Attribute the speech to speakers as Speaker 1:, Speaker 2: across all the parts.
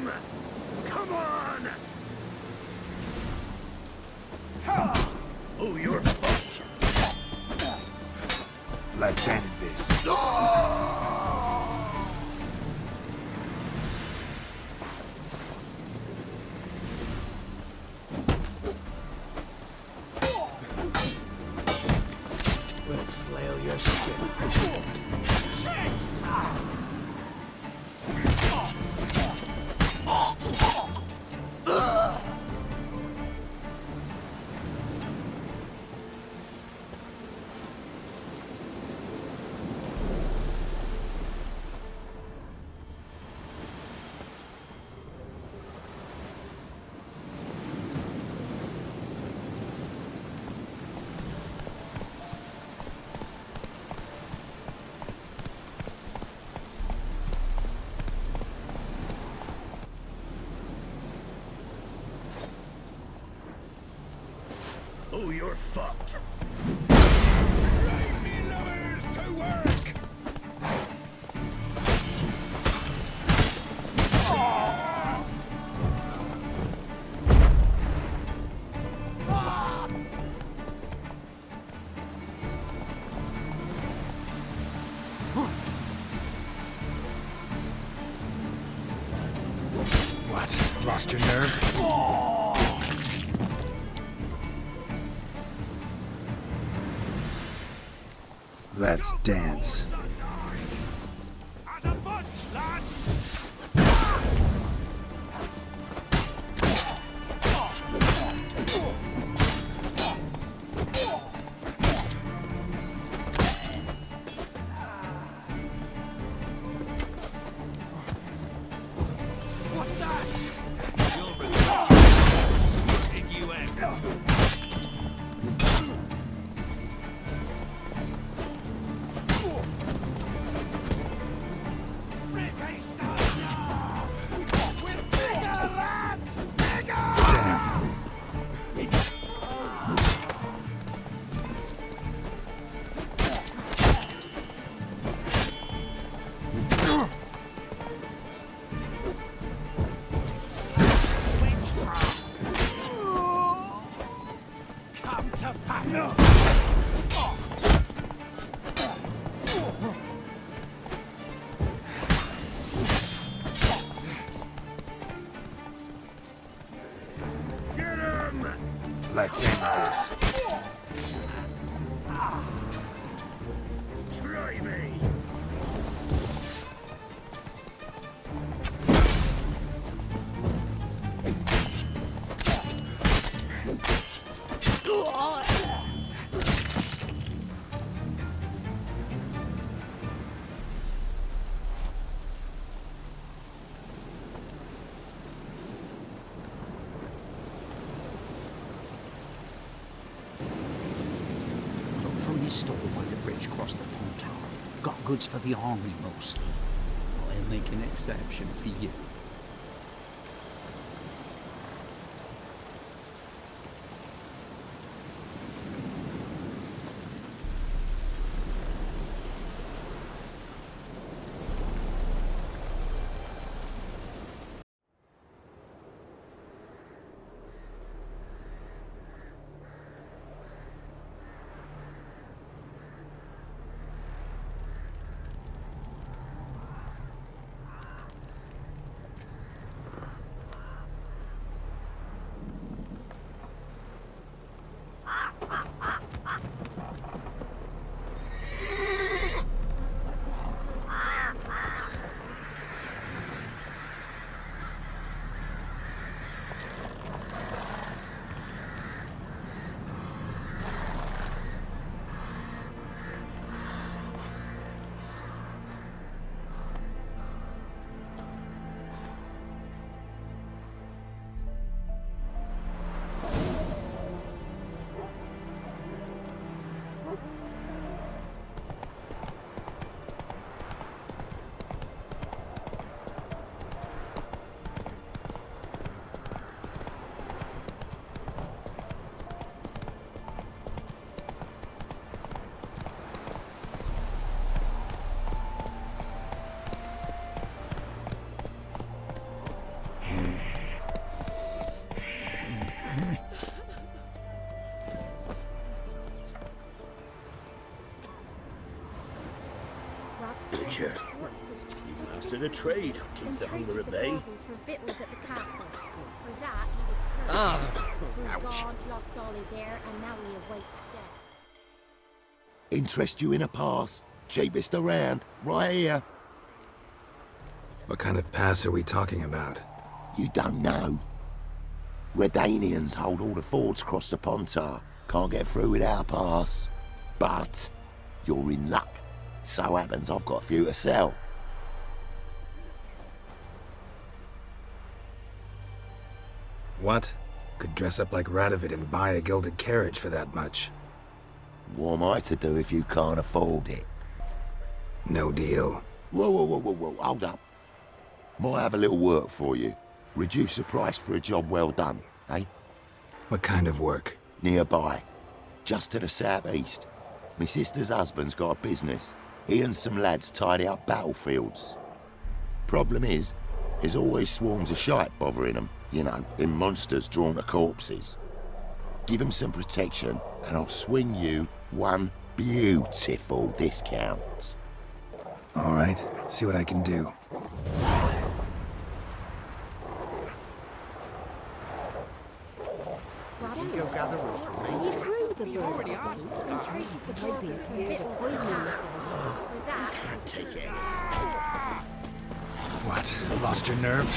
Speaker 1: him! Come on! Oh, you're fucked.
Speaker 2: Let's end this.
Speaker 1: We'll flail your skin. Oh, you're fucked. Right, me lovers, to work!
Speaker 2: What? Lost your nerve? Let's dance.
Speaker 1: As a bunch, lads! What's that? Take you out. Come to battle! Get him!
Speaker 2: Let's end this.
Speaker 1: Try me!
Speaker 3: Look from his store by the bridge across the pond tower. Got goods for the army mostly. I'll make an exception for you.
Speaker 2: Witcher.
Speaker 4: Corpses chopped up
Speaker 5: Master the trade, keeps the
Speaker 4: and
Speaker 5: hunger
Speaker 4: traded
Speaker 5: at
Speaker 4: the
Speaker 5: bay.
Speaker 4: baubles for victuals at the castle. For that, he was cursed. God lost all his heir, and now he awaits death.
Speaker 6: Interest you in a pass? Cheapest around, right here.
Speaker 2: What kind of pass are we talking about?
Speaker 6: You don't know. Redanians hold all the fords across the Pontar. Can't get through without a pass. But you're in luck. So happens I've got a few to sell.
Speaker 2: What? Could dress up like Radovid and buy a gilded carriage for that much.
Speaker 6: What am I to do if you can't afford it?
Speaker 2: No deal.
Speaker 6: Whoa, hold up. Might have a little work for you. Reduce the price for a job well done, eh?
Speaker 2: What kind of work?
Speaker 6: Nearby. Just to the southeast. My sister's husband's got a business. He and some lads tidy up battlefields. Problem is, there's always swarms of shite bothering them. You know, them monsters drawn to corpses. Give them some protection, and I'll swing you one beautiful discount.
Speaker 2: All right, see what I can do.
Speaker 4: Go gather he proved the birds and traded the baubles for victuals at the castle. For that,
Speaker 5: Take it.
Speaker 2: What? Lost your nerve?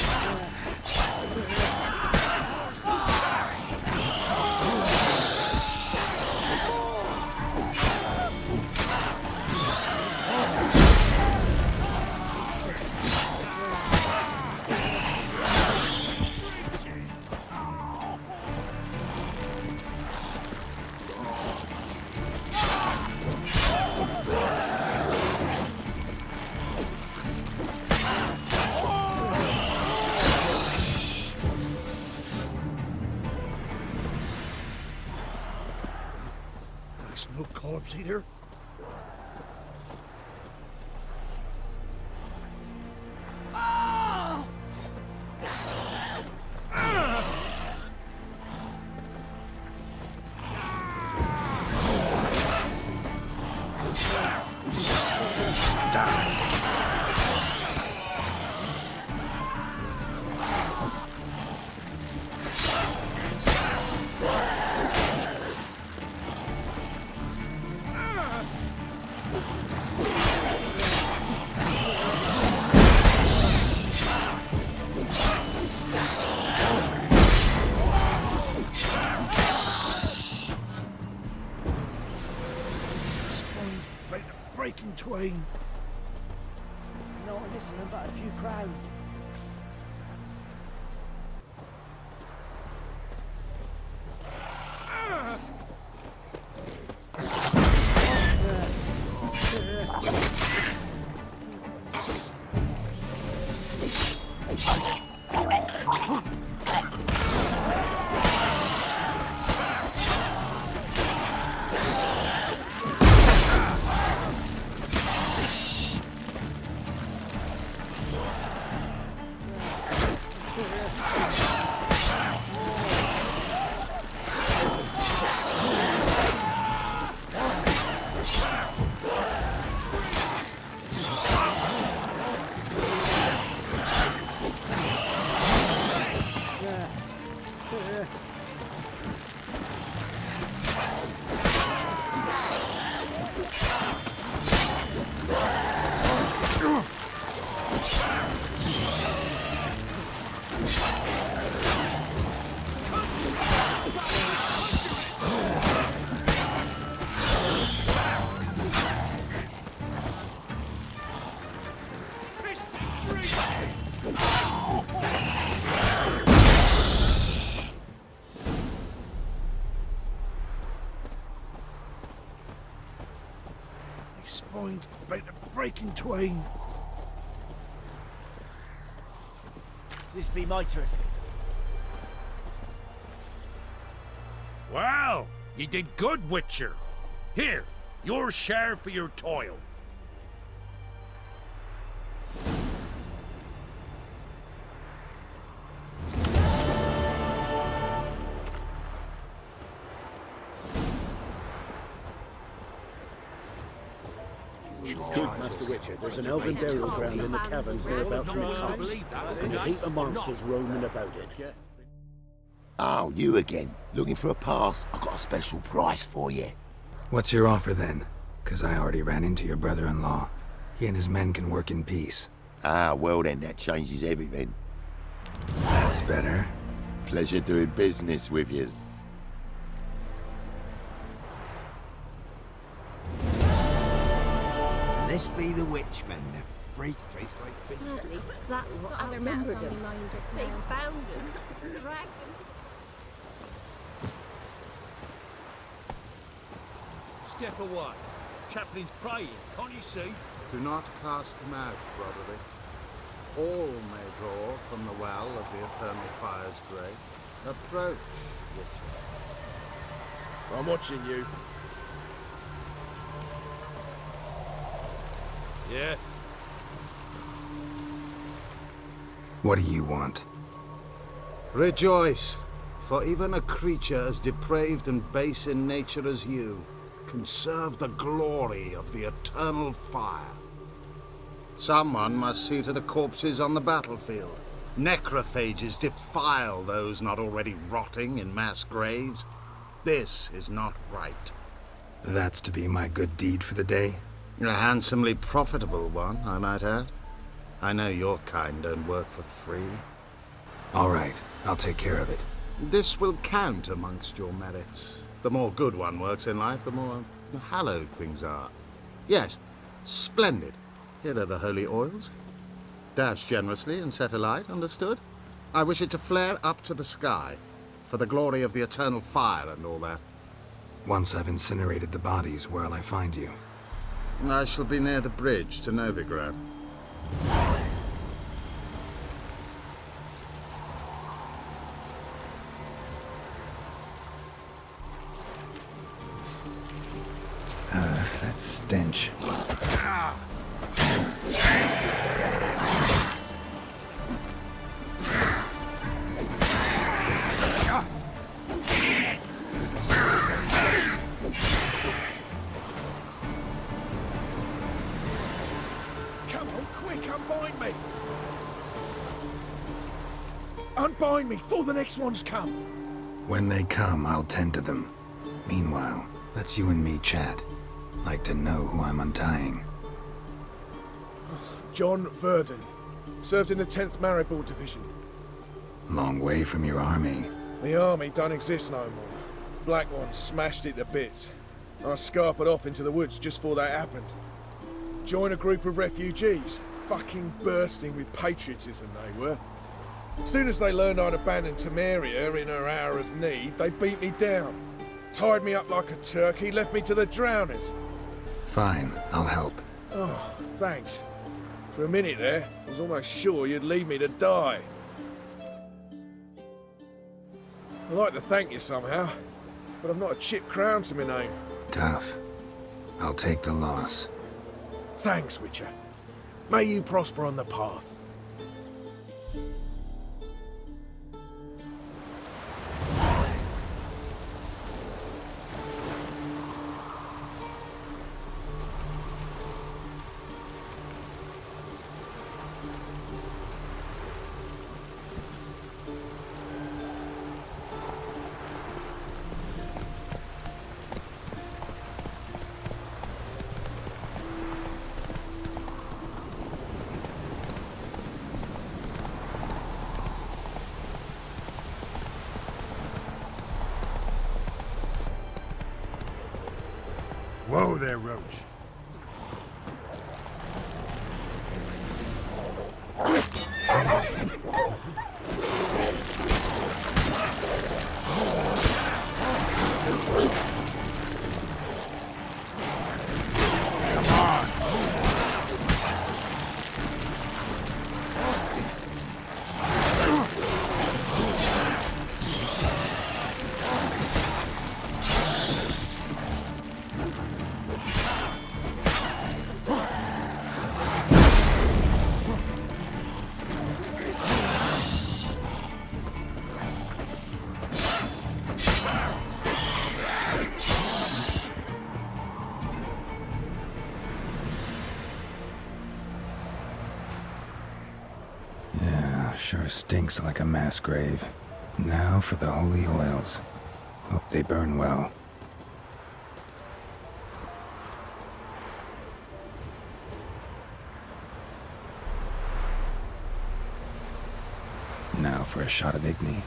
Speaker 5: There's no corpse here. Right to breaking twain.
Speaker 7: No listening but a few crowd.
Speaker 5: Spined about to breaking twain.
Speaker 7: This be my turf.
Speaker 1: Well, you did good, Witcher. Here, your share for your toil.
Speaker 7: Master Witcher, there's an elven burial ground in the caverns nearabouts from the copse, and a heap of monsters roaming about it.
Speaker 6: Oh, you again. Looking for a pass? I got a special price for you.
Speaker 2: What's your offer then? 'Cause I already ran into your brother-in-law. He and his men can work in peace.
Speaker 6: Ah, well then, that changes everything.
Speaker 2: That's better.
Speaker 6: Pleasure doing business with you.
Speaker 8: This be the Witchman, the freak tastes like
Speaker 4: Sadly, that lot I remembered him. Mine just they found him, dragged him.
Speaker 1: Step away. Chaplain's praying, can't you see?
Speaker 9: Do not cast him out, brotherly. All may draw from the well of the Eternal Fire's grave. Approach, Witcher.
Speaker 5: I'm watching you.
Speaker 1: Yeah.
Speaker 2: What do you want?
Speaker 9: Rejoice, for even a creature as depraved and base in nature as you can serve the glory of the Eternal Fire. Someone must see to the corpses on the battlefield. Necrophages defile those not already rotting in mass graves. This is not right.
Speaker 2: That's to be my good deed for the day?
Speaker 9: A handsomely profitable one, I might add. I know your kind don't work for free.
Speaker 2: All right, I'll take care of it.
Speaker 9: This will count amongst your merits. The more good one works in life, the more hallowed things are. Yes, splendid. Here are the holy oils. Dash generously and set alight, understood? I wish it to flare up to the sky, for the glory of the Eternal Fire and all that.
Speaker 2: Once I've incinerated the bodies, where'll I find you?
Speaker 9: I shall be near the bridge to Novigrad.
Speaker 2: That stench.
Speaker 5: Come on, quick, unbind me! Unbind me before the next ones come!
Speaker 2: When they come, I'll tend to them. Meanwhile, let's you and me chat. Like to know who I'm untying.
Speaker 5: John Verdon. Served in the 10th Maribor Division.
Speaker 2: Long way from your army.
Speaker 5: The army don't exist no more. Black Ones smashed it to bits. I scarpered off into the woods just before that happened. Joined a group of refugees. Fucking bursting with patriotism they were. As soon as they learned I'd abandoned Temeria in her hour of need, they beat me down. Tied me up like a turkey, left me to the drowners.
Speaker 2: Fine, I'll help.
Speaker 5: Oh, thanks. For a minute there, I was almost sure you'd leave me to die. I'd like to thank you somehow, but I've not a chip crown to my name.
Speaker 2: Tough. I'll take the loss.
Speaker 5: Thanks, Witcher. May you prosper on the path.
Speaker 1: Whoa there, Roach.
Speaker 2: sure stinks like a mass grave. Now for the holy oils. Hope they burn well. Now for a shot of Igni.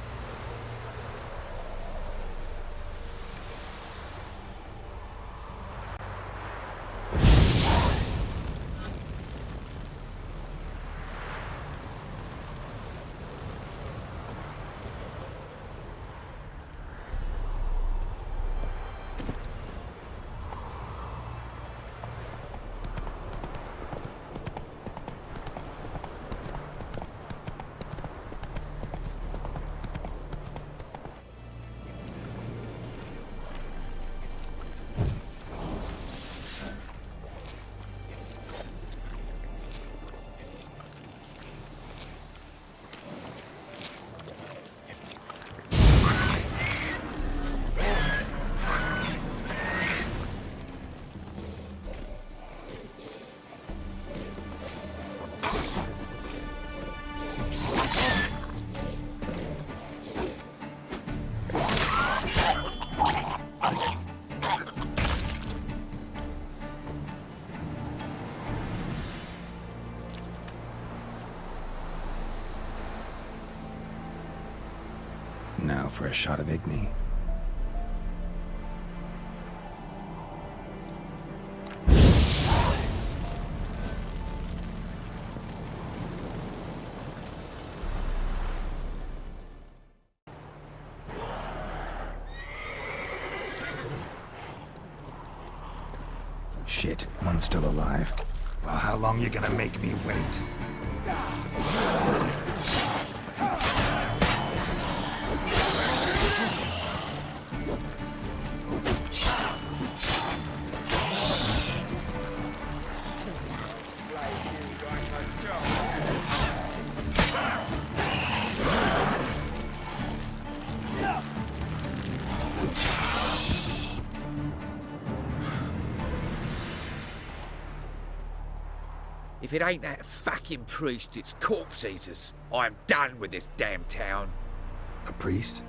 Speaker 2: Now for a shot of Igni. Shit, one's still alive. Well, how long you gonna make me wait?
Speaker 1: If it ain't that fucking priest, it's corpse eaters. I'm done with this damn town.
Speaker 2: A priest?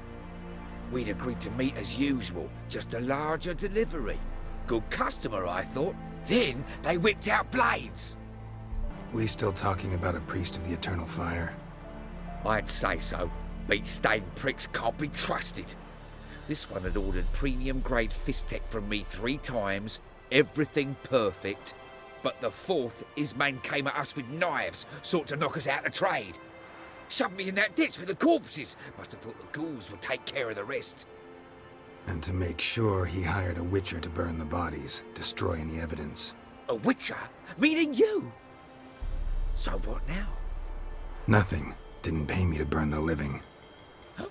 Speaker 1: We'd agreed to meet as usual, just a larger delivery. Good customer, I thought. Then they whipped out blades.
Speaker 2: We still talking about a priest of the Eternal Fire?
Speaker 1: I'd say so. Beat-stained pricks can't be trusted. This one had ordered premium-grade fist-tech from me 3 times, everything perfect. But the 4th, his men came at us with knives, sought to knock us out of trade. Shoved me in that ditch with the corpses. Must have thought the ghouls would take care of the rest.
Speaker 2: And to make sure, he hired a witcher to burn the bodies, destroy any evidence.
Speaker 1: A witcher? Meaning you? So what now?
Speaker 2: Nothing. Didn't pay me to burn the living.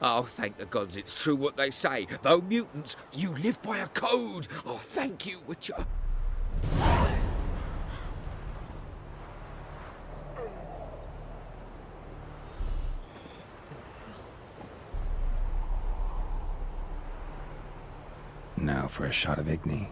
Speaker 1: Oh, thank the gods it's true what they say. Though mutants, you live by a code. Oh, thank you, Witcher.
Speaker 2: Now for a shot of Igni.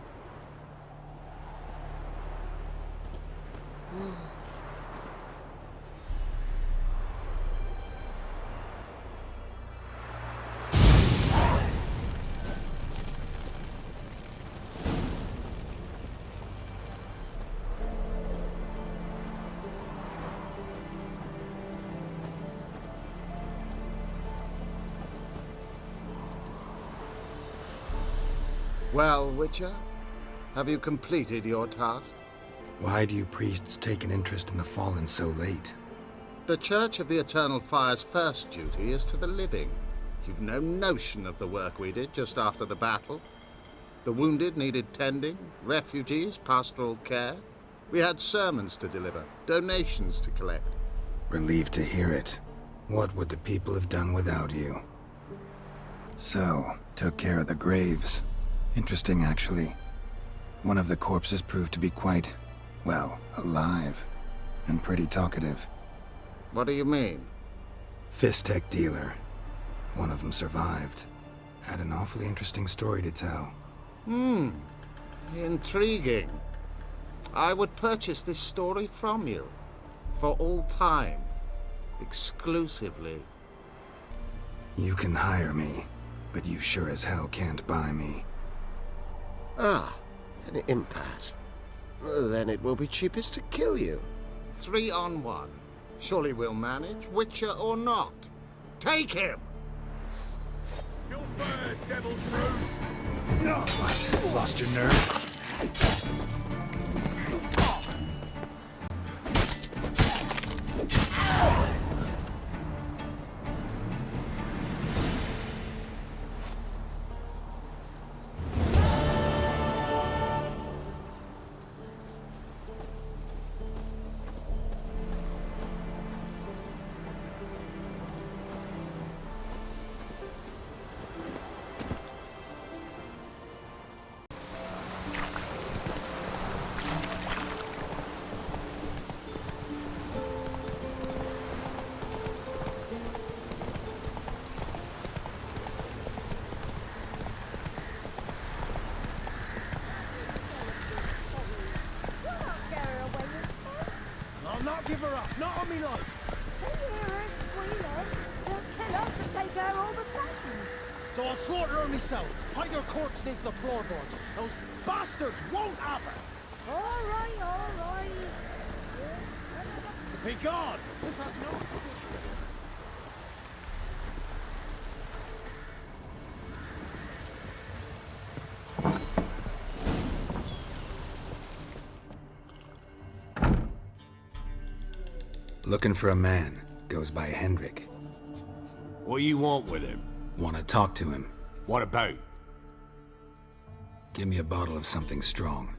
Speaker 9: Well, Witcher, have you completed your task?
Speaker 2: Why do you priests take an interest in the fallen so late?
Speaker 9: The Church of the Eternal Fire's first duty is to the living. You've no notion of the work we did just after the battle. The wounded needed tending, refugees, pastoral care. We had sermons to deliver, donations to collect.
Speaker 2: Relieved to hear it. What would the people have done without you? So, took care of the graves. Interesting, actually. One of the corpses proved to be quite, well, alive. And pretty talkative.
Speaker 9: What do you mean?
Speaker 2: Fist-tech dealer. One of them survived. Had an awfully interesting story to tell.
Speaker 9: Intriguing. I would purchase this story from you. For all time. Exclusively.
Speaker 2: You can hire me, but you sure as hell can't buy me.
Speaker 10: Ah, an impasse. Then it will be cheapest to kill you.
Speaker 9: 3 on 1. Surely we'll manage, Witcher or not. Take him!
Speaker 5: You'll burn, devil's brood!
Speaker 2: What? Lost your nerve?
Speaker 5: I'll not give her up, not on me life.
Speaker 4: They hear her squealing. They'll kill us and take her all the same.
Speaker 5: So I'll slaughter her myself, hide her corpse beneath the floorboards. Those bastards won't have her.
Speaker 4: All right, all right.
Speaker 5: Be gone! This has no...
Speaker 2: Looking for a man. Goes by Hendrik.
Speaker 11: What you want with him?
Speaker 2: Want to talk to him.
Speaker 11: What about?
Speaker 2: Give me a bottle of something strong.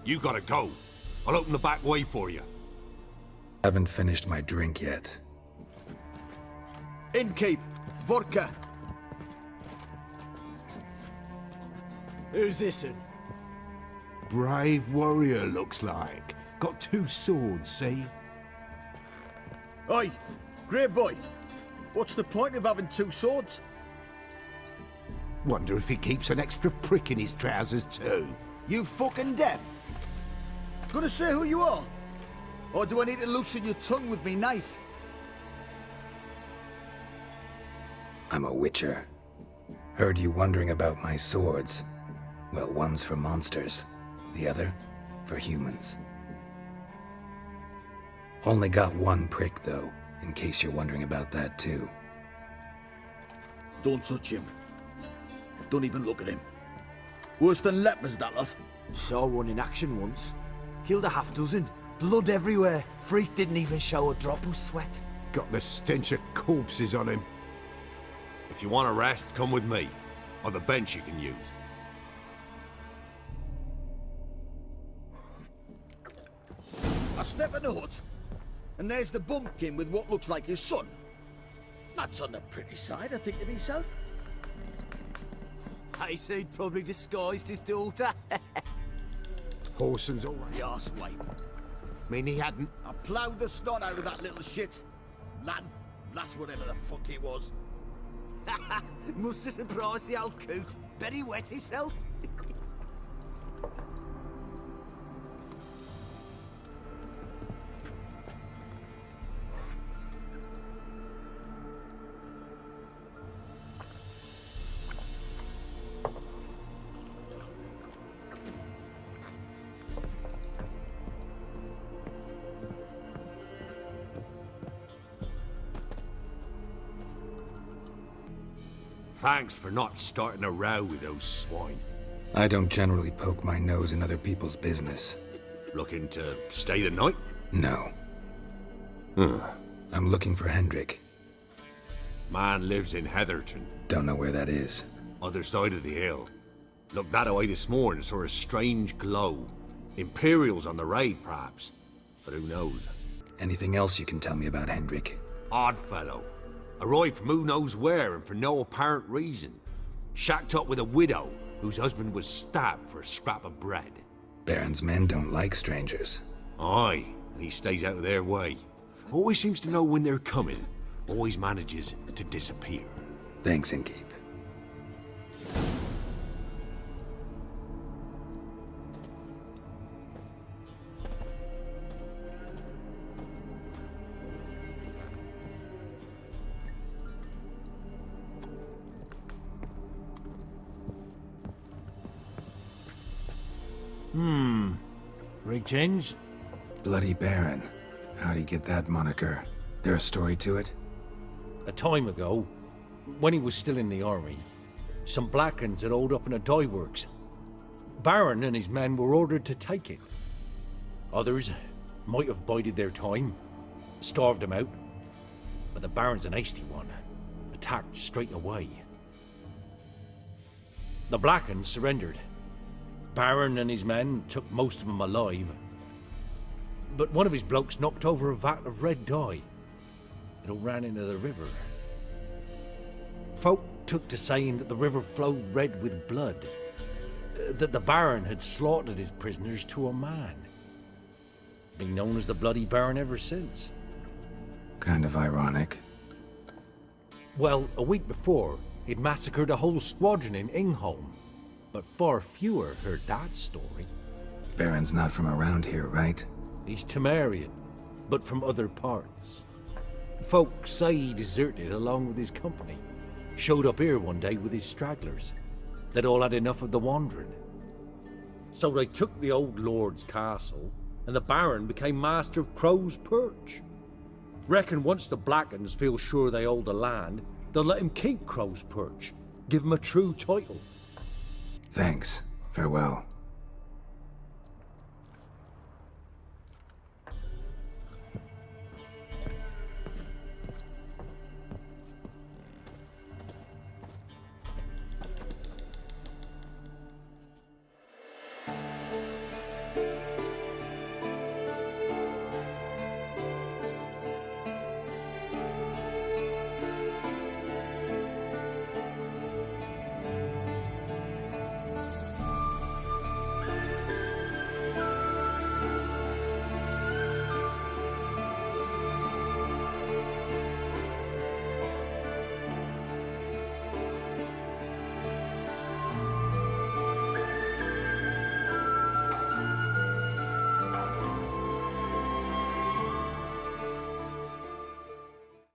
Speaker 11: You gotta go. I'll open the back way for you.
Speaker 2: Haven't finished my drink yet.
Speaker 8: Innkeep, vodka.
Speaker 7: Who's this in?
Speaker 8: Brave warrior, looks like. Got 2 swords, see?
Speaker 12: Oi, great boy. What's the point of having 2 swords?
Speaker 8: Wonder if he keeps an extra prick in his trousers too.
Speaker 12: You fucking deaf. Gonna say who you are? Or do I need to loosen your tongue with me knife?
Speaker 2: I'm a witcher. Heard you wondering about my swords. Well, one's for monsters, the other for humans. Only got 1 prick, though, in case you're wondering about that, too.
Speaker 12: Don't touch him. Don't even look at him. Worse than lepers, that lot.
Speaker 8: Saw one in action once. Killed a half-dozen. Blood everywhere. Freak didn't even show a drop of sweat.
Speaker 9: Got the stench of corpses on him.
Speaker 11: If you want a rest, come with me. Or the bench you can use.
Speaker 12: I step in the hut, and there's the bumpkin with what looks like his son. That's on the pretty side, I think to myself.
Speaker 8: I said probably disguised his daughter.
Speaker 9: Horson's all right.
Speaker 12: The arsewipe.
Speaker 9: Mean he hadn't.
Speaker 12: I ploughed the snot out of that little shit. Lad, lass, whatever the fuck he was.
Speaker 8: Must have surprised the old coot. Bet he wet himself.
Speaker 11: Thanks for not starting a row with those swine.
Speaker 2: I don't generally poke my nose in other people's business.
Speaker 11: Looking to stay the night?
Speaker 2: No. I'm looking for Hendrik.
Speaker 11: Man lives in Heatherton.
Speaker 2: Don't know where that is.
Speaker 11: Other side of the hill. Looked that away this morning, saw a strange glow. Imperials on the raid, perhaps. But who knows?
Speaker 2: Anything else you can tell me about Hendrik?
Speaker 11: Odd fellow. Arrived from who knows where and for no apparent reason. Shacked up with a widow whose husband was stabbed for a scrap of bread.
Speaker 2: Baron's men don't like strangers.
Speaker 11: Aye, and he stays out of their way. Always seems to know when they're coming. Always manages to disappear.
Speaker 2: Thanks, Inkeep.
Speaker 13: Rigtins?
Speaker 2: Bloody Baron. How'd he get that moniker? There a story to it?
Speaker 13: A time ago, when he was still in the army, some Blackens had holed up in a dye works. Baron and his men were ordered to take it. Others might have bided their time, starved him out, but the Baron's an hasty one, attacked straight away. The Blackens surrendered. Baron and his men took most of them alive, but one of his blokes knocked over a vat of red dye. It all ran into the river. Folk took to saying that the river flowed red with blood, that the Baron had slaughtered his prisoners to a man. Been known as the Bloody Baron ever since.
Speaker 2: Kind of ironic.
Speaker 13: Well, a week before, he'd massacred a whole squadron in Ingholm, but far fewer heard that story.
Speaker 2: Baron's not from around here, right?
Speaker 13: He's Temerian, but from other parts. Folk say he deserted along with his company. Showed up here one day with his stragglers. They'd all had enough of the wandering. So they took the old lord's castle, and the Baron became master of Crow's Perch. Reckon once the Blackens feel sure they hold the land, they'll let him keep Crow's Perch. Give him a true title.
Speaker 2: Thanks. Farewell.